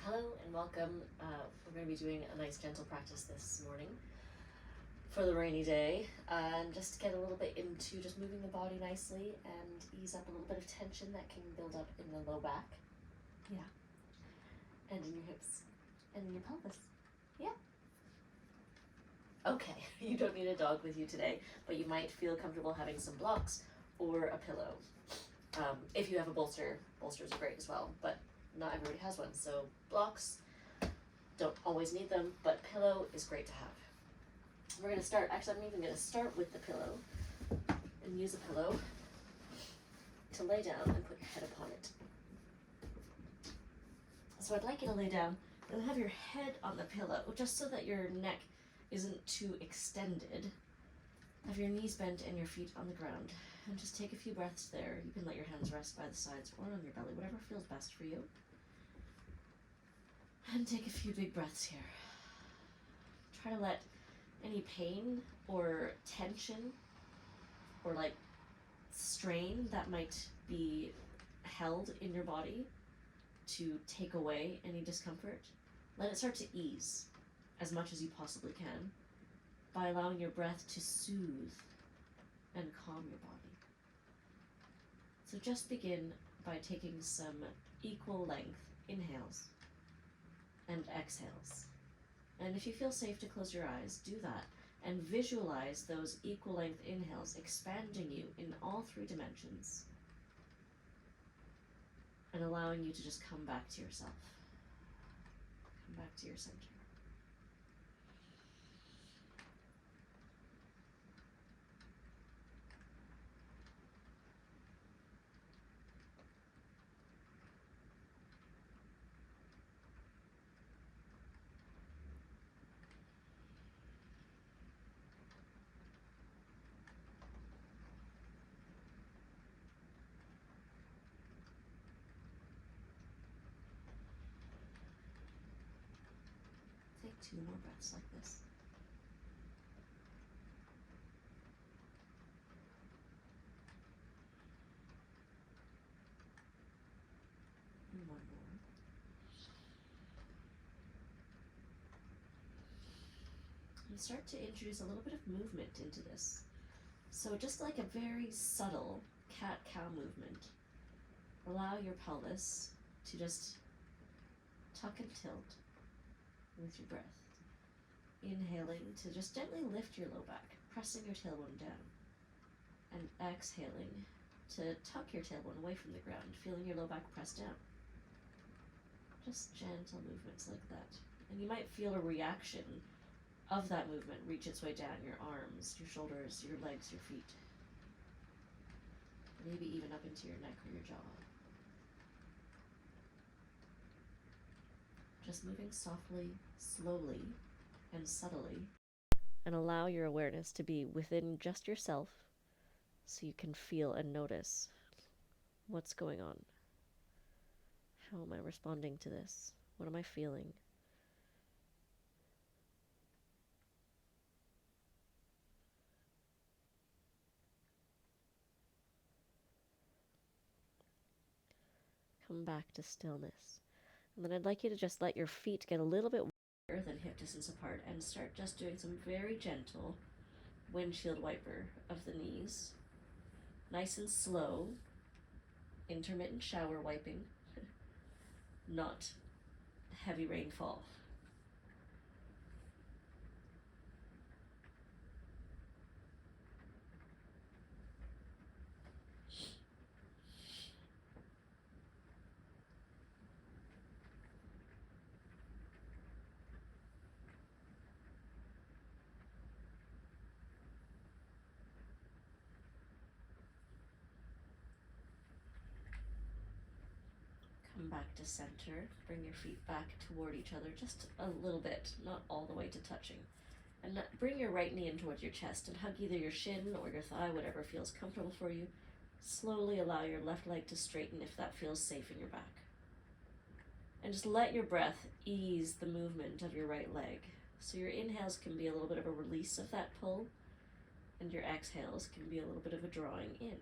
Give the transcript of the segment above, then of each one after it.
Hello and welcome. We're going to be doing a nice gentle practice this morning for the rainy day, and just to get a little bit into just moving the body nicely and ease up a little bit of tension that can build up in the low back, yeah, and in your hips and in your pelvis, yeah. Okay, you don't need a dog with you today, but you might feel comfortable having some blocks or a pillow. If you have a bolster, bolsters are great as well, but not everybody has one, so blocks, don't always need them, but pillow is great to have. We're gonna start, actually I'm even gonna start with the pillow and use a pillow to lay down and put your head upon it. So I'd like you to lay down and have your head on the pillow, just so that your neck isn't too extended. Have your knees bent and your feet on the ground, and just take a few breaths there. You can let your hands rest by the sides or on your belly, whatever feels best for you. And take a few big breaths here. Try to let any pain or tension or like strain that might be held in your body to take away any discomfort. Let it start to ease as much as you possibly can by allowing your breath to soothe and calm your body. So just begin by taking some equal length inhales and exhales. And if you feel safe to close your eyes, do that and visualize those equal length inhales expanding you in all three dimensions and allowing you to just come back to yourself. Come back to your center. Take 2 more breaths like this. And 1 more. And start to introduce a little bit of movement into this. So just like a very subtle cat-cow movement, allow your pelvis to just tuck and tilt with your breath. Inhaling to just gently lift your low back, pressing your tailbone down. And exhaling to tuck your tailbone away from the ground, feeling your low back press down. Just gentle movements like that. And you might feel a reaction of that movement reach its way down your arms, your shoulders, your legs, your feet. Maybe even up into your neck or your jaw. Just moving softly, slowly, and subtly. And allow your awareness to be within just yourself so you can feel and notice what's going on. How am I responding to this? What am I feeling? Come back to stillness. And then I'd like you to just let your feet get a little bit wider than hip distance apart and start just doing some very gentle windshield wiper of the knees. Nice and slow, intermittent shower wiping, not heavy rainfall. Come back to center, bring your feet back toward each other just a little bit, not all the way to touching. And bring your right knee in towards your chest and hug either your shin or your thigh, whatever feels comfortable for you. Slowly allow your left leg to straighten if that feels safe in your back. And just let your breath ease the movement of your right leg. So your inhales can be a little bit of a release of that pull, and your exhales can be a little bit of a drawing in.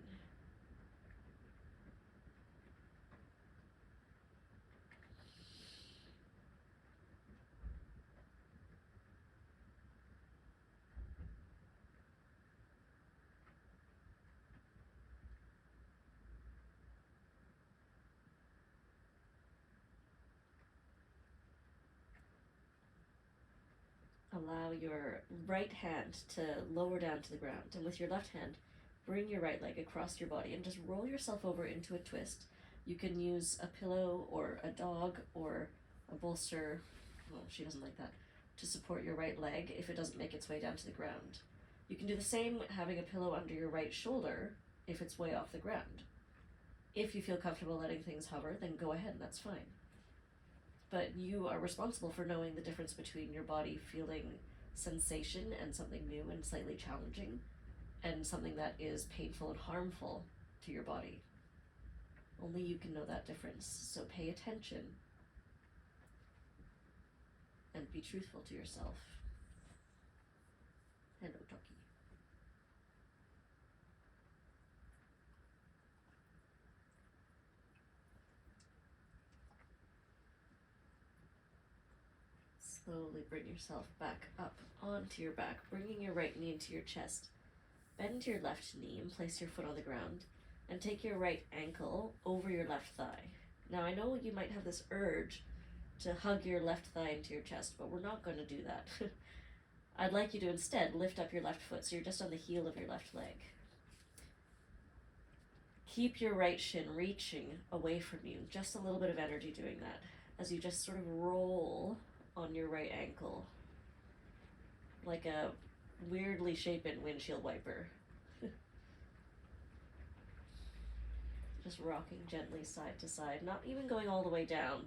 allow your right hand to lower down to the ground, and with your left hand, bring your right leg across your body and just roll yourself over into a twist. You can use a pillow or a dog or a bolster, well, she doesn't like that, to support your right leg if it doesn't make its way down to the ground. You can do the same having a pillow under your right shoulder if it's way off the ground. If you feel comfortable letting things hover, then go ahead, that's fine. But you are responsible for knowing the difference between your body feeling sensation and something new and slightly challenging, and something that is painful and harmful to your body. Only you can know that difference, so pay attention and be truthful to yourself. Hello, Toki. Slowly bring yourself back up onto your back, bringing your right knee into your chest. Bend your left knee and place your foot on the ground, and take your right ankle over your left thigh. Now, I know you might have this urge to hug your left thigh into your chest, but we're not going to do that. I'd like you to instead lift up your left foot so you're just on the heel of your left leg. Keep your right shin reaching away from you, just a little bit of energy doing that, as you just sort of roll on your right ankle like a weirdly shapen windshield wiper. Just rocking gently side to side, not even going all the way down,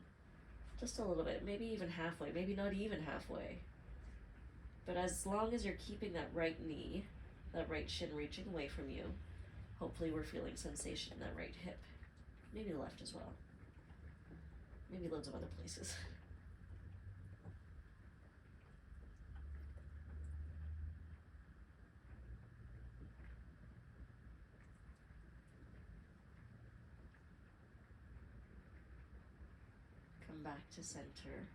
just a little bit, maybe even halfway, maybe not even halfway. But as long as you're keeping that right knee, that right shin reaching away from you, hopefully we're feeling sensation in that right hip. Maybe the left as well. Maybe loads of other places. Come back to center.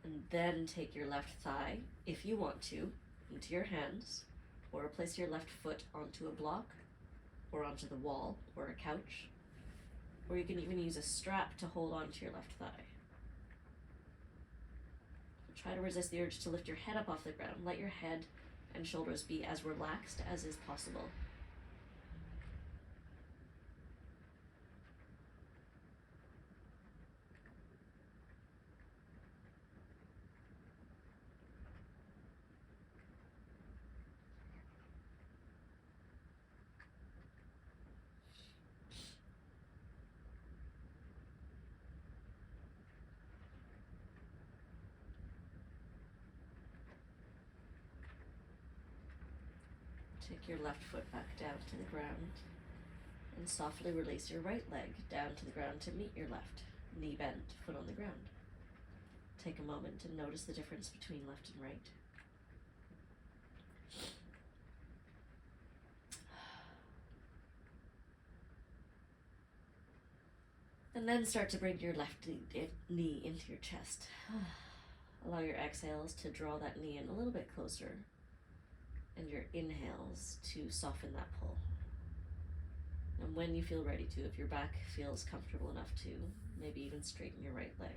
And then take your left thigh, if you want to, into your hands, or place your left foot onto a block, or onto the wall, or a couch, or you can even use a strap to hold onto your left thigh. Try to resist the urge to lift your head up off the ground. Let your head and shoulders be as relaxed as is possible. Take your left foot back down to the ground and softly release your right leg down to the ground to meet your left, knee bent, foot on the ground. Take a moment to notice the difference between left and right. And then start to bring your left knee into your chest. Allow your exhales to draw that knee in a little bit closer, and your inhales to soften that pull. And when you feel ready to, if your back feels comfortable enough to, maybe even straighten your right leg.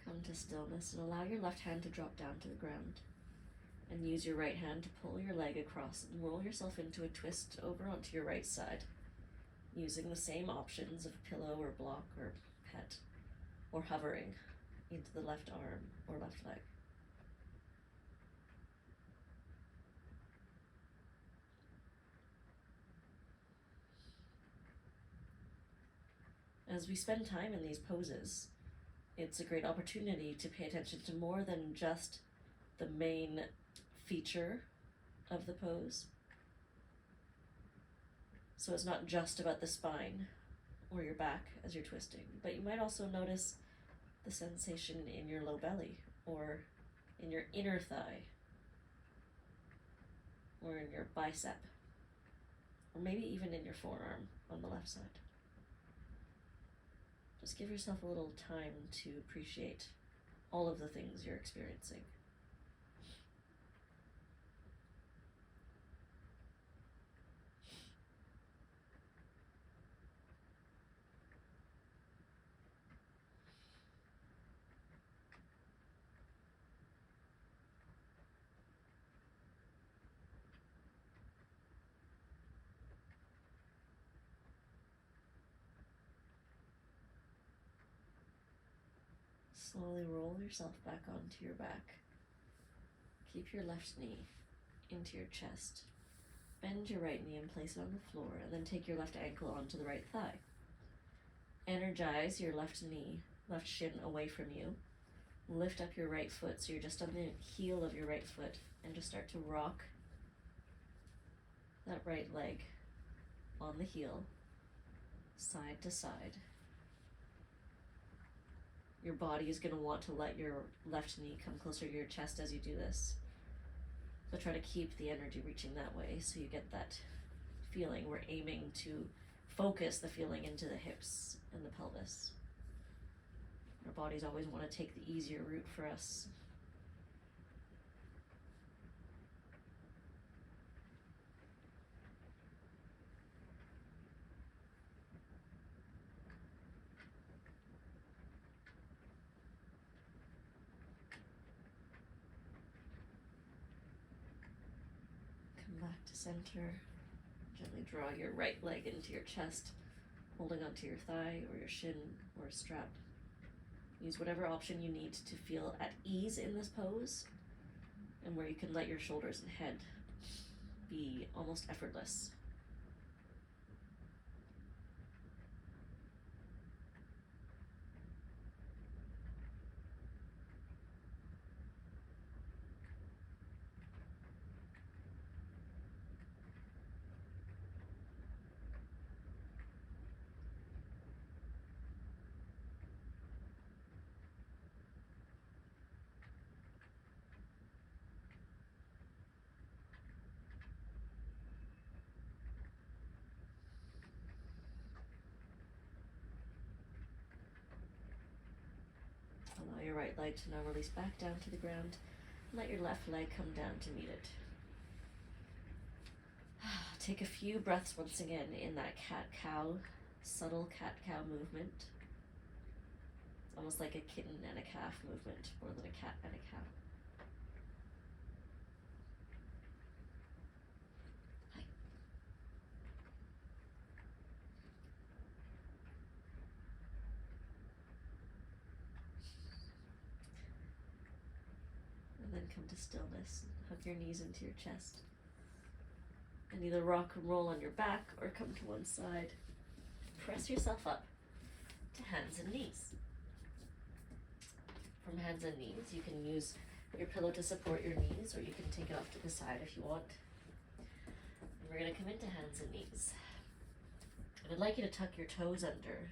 Come to stillness and allow your left hand to drop down to the ground. And use your right hand to pull your leg across and roll yourself into a twist over onto your right side, using the same options of pillow or block or pet, or hovering into the left arm or left leg. As we spend time in these poses, it's a great opportunity to pay attention to more than just the main feature of the pose. So it's not just about the spine or your back as you're twisting, but you might also notice the sensation in your low belly, or in your inner thigh, or in your bicep, or maybe even in your forearm on the left side. Just give yourself a little time to appreciate all of the things you're experiencing. Slowly roll yourself back onto your back. Keep your left knee into your chest. Bend your right knee and place it on the floor, and then take your left ankle onto the right thigh. Energize your left knee, left shin away from you. Lift up your right foot so you're just on the heel of your right foot, and just start to rock that right leg on the heel, side to side. Your body is going to want to let your left knee come closer to your chest as you do this. So try to keep the energy reaching that way so you get that feeling. We're aiming to focus the feeling into the hips and the pelvis. Our bodies always want to take the easier route for us. Come back to center. Gently draw your right leg into your chest, holding onto your thigh or your shin or a strap. Use whatever option you need to feel at ease in this pose, and where you can let your shoulders and head be almost effortless. Allow your right leg to now release back down to the ground. Let your left leg come down to meet it. Take a few breaths once again in that cat-cow, subtle cat-cow movement. Almost like a kitten and a calf movement, more than a cat and a cow. And then come to stillness. Hug your knees into your chest. And either rock and roll on your back or come to one side. Press yourself up to hands and knees. From hands and knees, you can use your pillow to support your knees, or you can take it off to the side if you want. And we're going to come into hands and knees. And I'd like you to tuck your toes under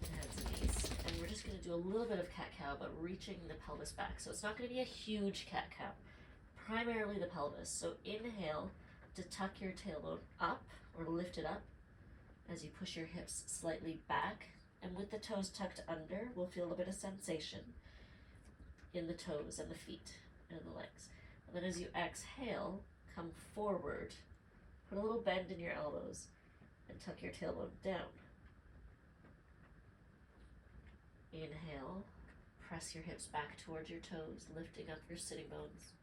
hands and knees. And we're just going to do a little bit of cat-cow, but reaching the pelvis back. So it's not going to be a huge cat-cow. Primarily the pelvis. So inhale to tuck your tailbone up or lift it up as you push your hips slightly back. And with the toes tucked under, we'll feel a bit of sensation in the toes and the feet and the legs. And then as you exhale, come forward. Put a little bend in your elbows and tuck your tailbone down. Inhale, press your hips back towards your toes, lifting up your sitting bones.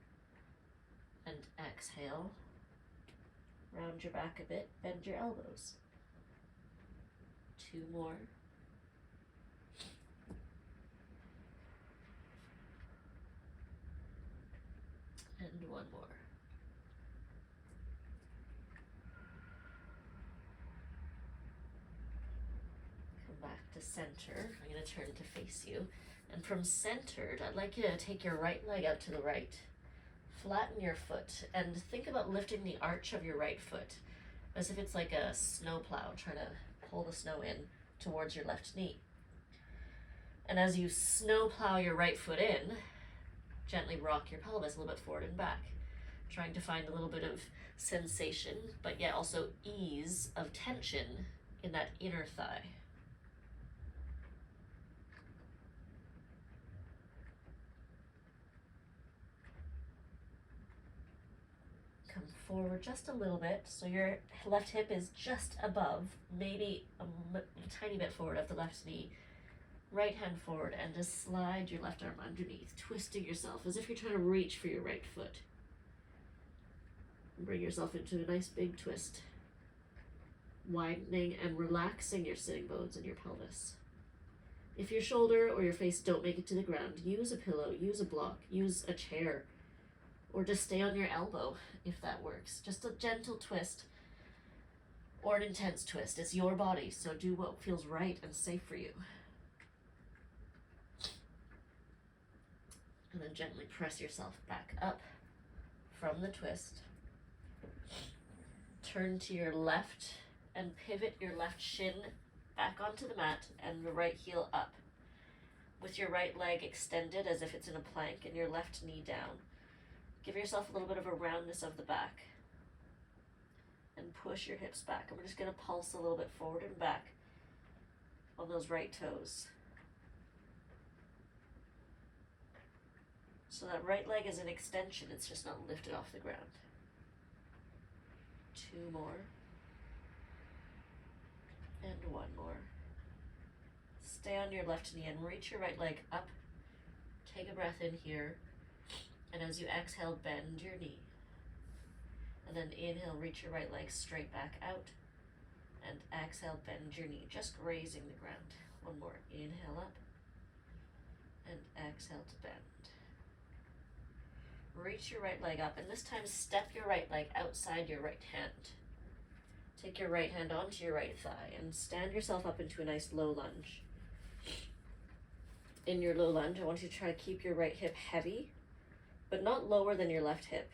And exhale, round your back a bit, bend your elbows. 2 more. And 1 more. Come back to center. I'm going to turn to face you. And from centered, I'd like you to take your right leg out to the right. Flatten your foot and think about lifting the arch of your right foot as if it's like a snow plow, trying to pull the snow in towards your left knee. And as you snowplow your right foot in, gently rock your pelvis a little bit forward and back, trying to find a little bit of sensation, but yet also ease of tension in that inner thigh. Come forward just a little bit, so your left hip is just above, maybe a tiny bit forward of the left knee. Right hand forward, and just slide your left arm underneath, twisting yourself as if you're trying to reach for your right foot. Bring yourself into a nice big twist, widening and relaxing your sitting bones and your pelvis. If your shoulder or your face don't make it to the ground, use a pillow, use a block, use a chair, or just stay on your elbow if that works. Just a gentle twist or an intense twist. It's your body, so do what feels right and safe for you. And then gently press yourself back up from the twist. Turn to your left and pivot your left shin back onto the mat and the right heel up. With your right leg extended as if it's in a plank and your left knee down. Give yourself a little bit of a roundness of the back. And push your hips back. And we're just going to pulse a little bit forward and back on those right toes. So that right leg is an extension, it's just not lifted off the ground. 2 more. And 1 more. Stay on your left knee and reach your right leg up. Take a breath in here. And as you exhale, bend your knee. And then inhale, reach your right leg straight back out. And exhale, bend your knee, just grazing the ground. 1 more. Inhale up. And exhale to bend. Reach your right leg up, and this time step your right leg outside your right hand. Take your right hand onto your right thigh and stand yourself up into a nice low lunge. In your low lunge, I want you to try to keep your right hip heavy, but not lower than your left hip.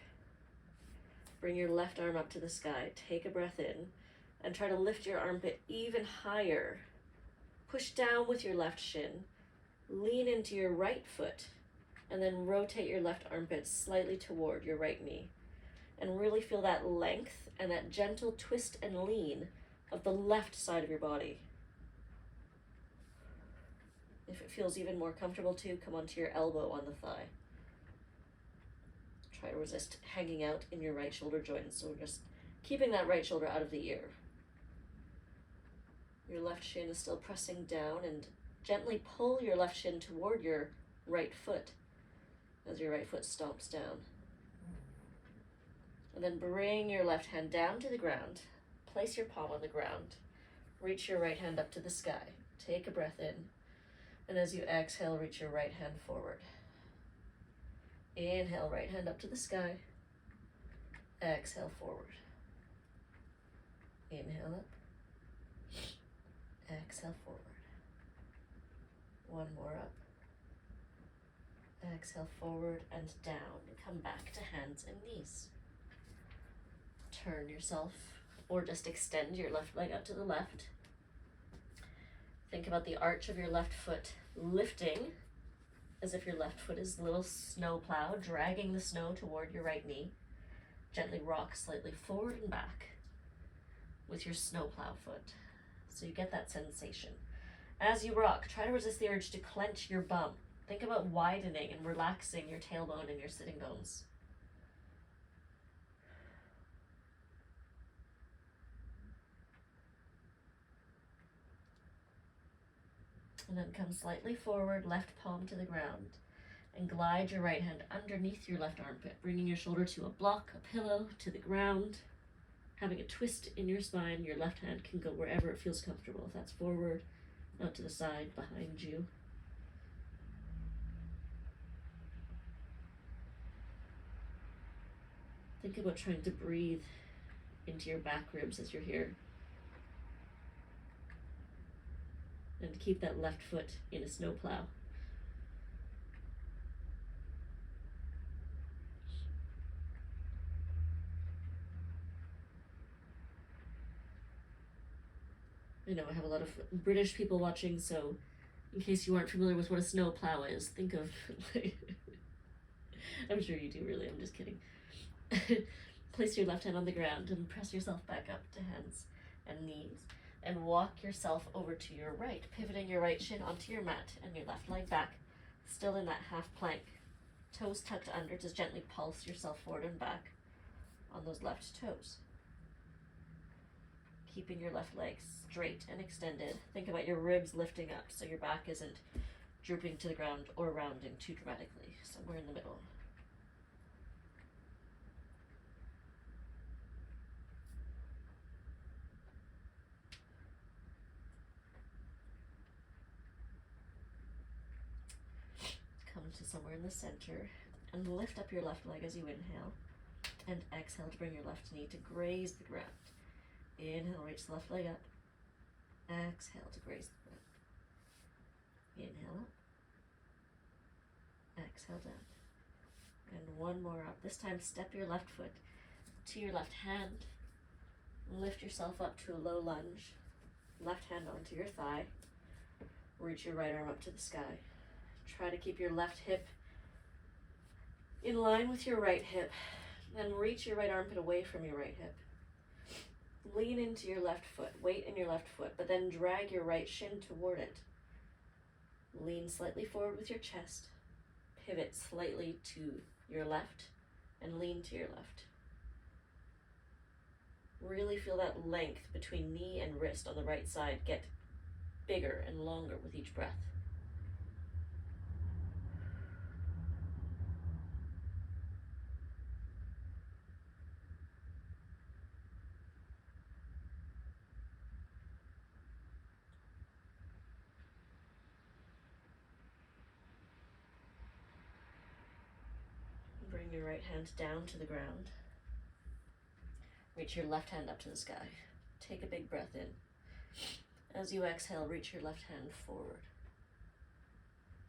Bring your left arm up to the sky, take a breath in, and try to lift your armpit even higher. Push down with your left shin, lean into your right foot, and then rotate your left armpit slightly toward your right knee. And really feel that length and that gentle twist and lean of the left side of your body. If it feels even more comfortable to, come onto your elbow on the thigh. Try to resist hanging out in your right shoulder joint, so we're just keeping that right shoulder out of the ear. Your left shin is still pressing down, and gently pull your left shin toward your right foot as your right foot stomps down. And then bring your left hand down to the ground. Place your palm on the ground. Reach your right hand up to the sky. Take a breath in. And as you exhale, reach your right hand forward. Inhale, right hand up to the sky. Exhale, forward. Inhale up. Exhale, forward. 1 more up. Exhale, forward and down. Come back to hands and knees. Turn yourself, or just extend your left leg out to the left. Think about the arch of your left foot lifting as if your left foot is a little snow plow, dragging the snow toward your right knee. Gently rock slightly forward and back with your snow plow foot, so you get that sensation. As you rock, try to resist the urge to clench your bum. Think about widening and relaxing your tailbone and your sitting bones. And then come slightly forward, left palm to the ground, and glide your right hand underneath your left armpit, bringing your shoulder to a block, a pillow, to the ground. Having a twist in your spine, your left hand can go wherever it feels comfortable. If that's forward, out to the side, behind you. Think about trying to breathe into your back ribs as you're here. And keep that left foot in a snowplow. I know I have a lot of British people watching, so In case you aren't familiar with what a snow plow is, think of, I'm sure you do really, I'm just kidding. Place your left hand on the ground and press yourself back up to hands and knees. And walk yourself over to your right, pivoting your right shin onto your mat and your left leg back, still in that half plank. Toes tucked under, just gently pulse yourself forward and back on those left toes. Keeping your left leg straight and extended. Think about your ribs lifting up so your back isn't drooping to the ground or rounding too dramatically, somewhere in the middle. Come to somewhere in the center and lift up your left leg as you inhale, and exhale to bring your left knee to graze the ground. Inhale, reach the left leg up. Exhale to graze the ground. Inhale up. Exhale down. And one more up. This time step your left foot to your left hand. Lift yourself up to a low lunge. Left hand onto your thigh. Reach your right arm up to the sky. Try to keep your left hip in line with your right hip. Then reach your right armpit away from your right hip. Lean into your left foot, weight in your left foot, but then drag your right shin toward it. Lean slightly forward with your chest. Pivot slightly to your left and lean to your left. Really feel that length between knee and wrist on the right side get bigger and longer with each breath. Bring your right hand down to the ground. Reach your left hand up to the sky. Take a big breath in. As you exhale, reach your left hand forward.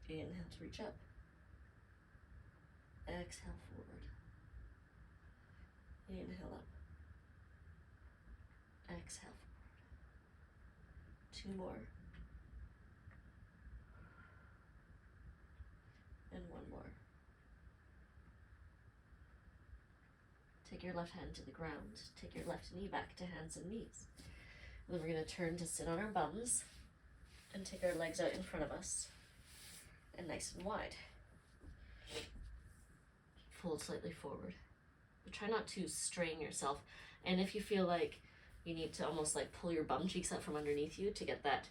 Inhale to reach up. Exhale forward. Inhale up. Exhale forward. 2 more. And 1 more. Take your left hand to the ground. Take your left knee back to hands and knees. Then we're going to turn to sit on our bums and take our legs out in front of us and nice and wide. Fold slightly forward. But try not to strain yourself. And if you feel like you need to almost like pull your bum cheeks out from underneath you to get that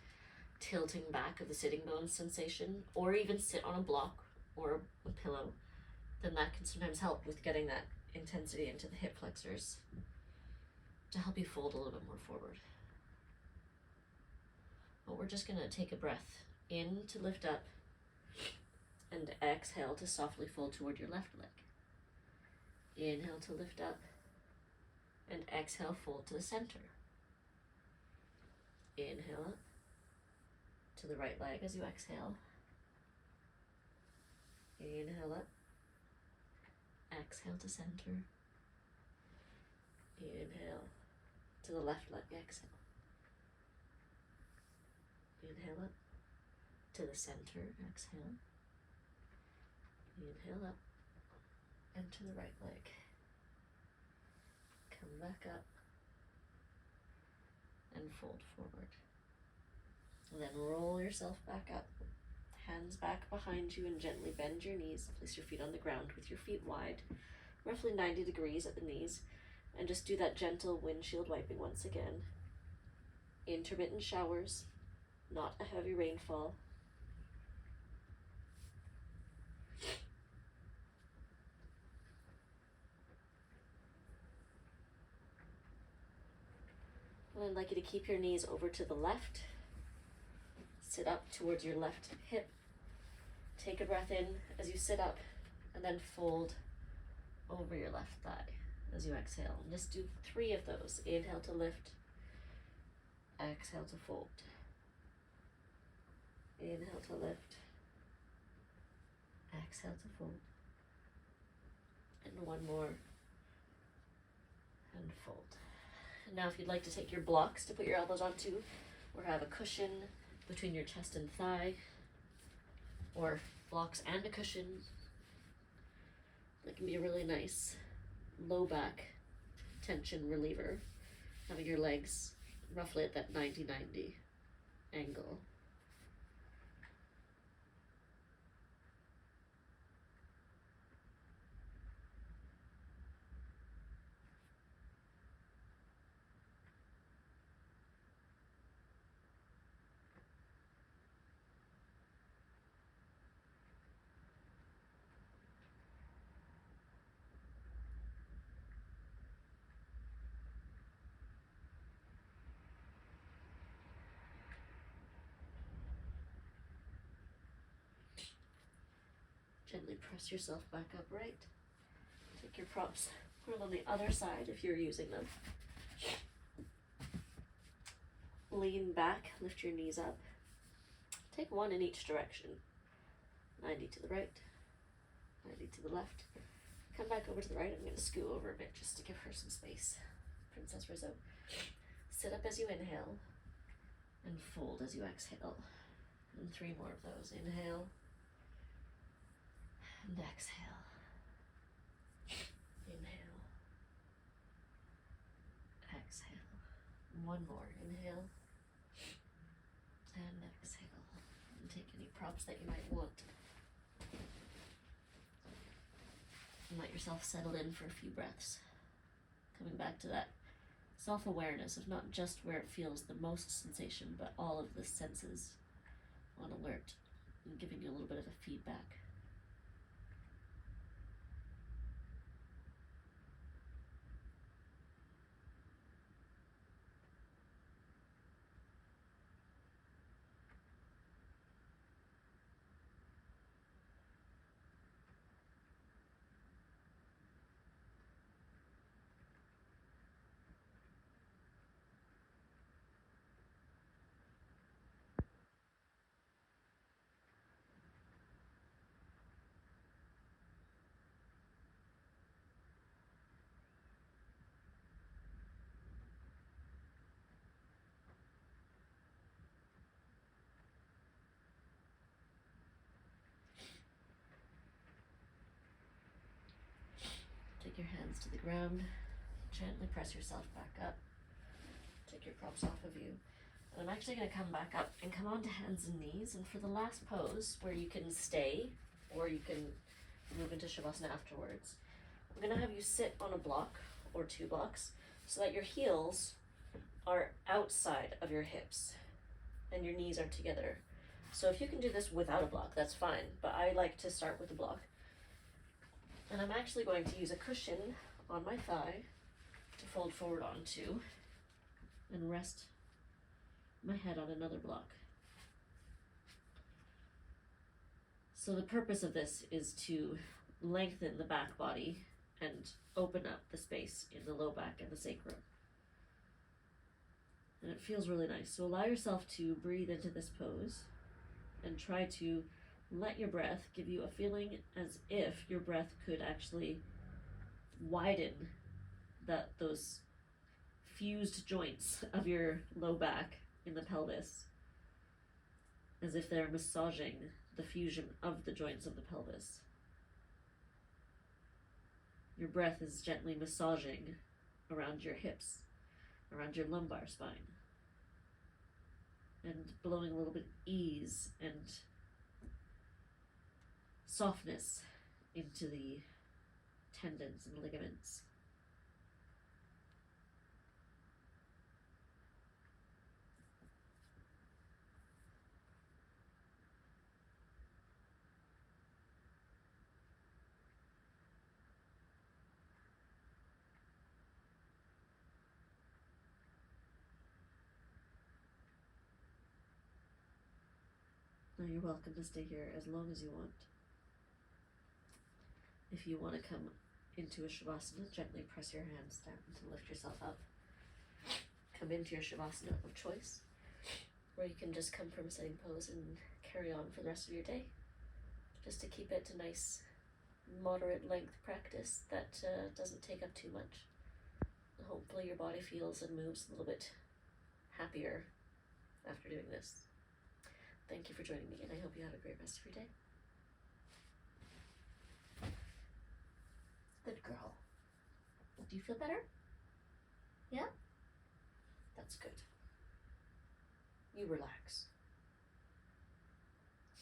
tilting back of the sitting bones sensation, or even sit on a block or a pillow, then that can sometimes help with getting that intensity into the hip flexors to help you fold a little bit more forward. But we're just going to take a breath in to lift up and exhale to softly fold toward your left leg. Inhale to lift up and exhale, fold to the center. Inhale up to the right leg as you exhale. Inhale up. Exhale to center. Inhale to the left leg, exhale. Inhale up to the center, exhale. Inhale up and to the right leg. Come back up and fold forward. And then roll yourself back up. Hands back behind you and gently bend your knees. Place your feet on the ground with your feet wide, roughly 90 degrees at the knees. And just do that gentle windshield wiping once again. Intermittent showers, not a heavy rainfall. And I'd like you to keep your knees over to the left. Sit up towards your left hip. Take a breath in as you sit up, and then fold over your left thigh as you exhale. And just do 3 of those. Inhale to lift. Exhale to fold. Inhale to lift. Exhale to fold. And 1 more. And fold. And now if you'd like to take your blocks to put your elbows onto, or have a cushion between your chest and thigh, or blocks and a cushion. That can be a really nice low back tension reliever, having your legs roughly at that 90-90 angle. Gently press yourself back upright. Take your props, put them on the other side if you're using them. Lean back, lift your knees up. Take one in each direction. 90 to the right, 90 to the left. Come back over to the right. I'm going to scoot over a bit just to give her some space. Princess Rizzo. Sit up as you inhale and fold as you exhale. And 3 more of those. Inhale and exhale. Inhale. Exhale. 1 more. Inhale and exhale. And take any props that you might want. And let yourself settle in for a few breaths. Coming back to that self-awareness of not just where it feels the most sensation, but all of the senses on alert and giving you a little bit of a feedback. Take your hands to the ground. Gently press yourself back up. Take your props off of you. And I'm actually going to come back up and come onto hands and knees. And for the last pose, where you can stay or you can move into Shavasana afterwards, I'm going to have you sit on a block or 2 blocks so that your heels are outside of your hips and your knees are together. So if you can do this without a block, that's fine. But I like to start with a block. And I'm actually going to use a cushion on my thigh to fold forward onto and rest my head on another block. So the purpose of this is to lengthen the back body and open up the space in the low back and the sacrum. And it feels really nice. So allow yourself to breathe into this pose and try to let your breath give you a feeling as if your breath could actually widen those fused joints of your low back in the pelvis, as if they're massaging the fusion of the joints of the pelvis. Your breath is gently massaging around your hips, around your lumbar spine, and blowing a little bit of ease and softness into the tendons and ligaments. Now you're welcome to stay here as long as you want. If you want to come into a Shavasana, gently press your hands down to lift yourself up. Come into your Shavasana of choice, or you can just come from a sitting pose and carry on for the rest of your day, just to keep it a nice, moderate length practice that doesn't take up too much. Hopefully your body feels and moves a little bit happier after doing this. Thank you for joining me, and I hope you have a great rest of your day. Do you feel better? Yeah? That's good. You relax.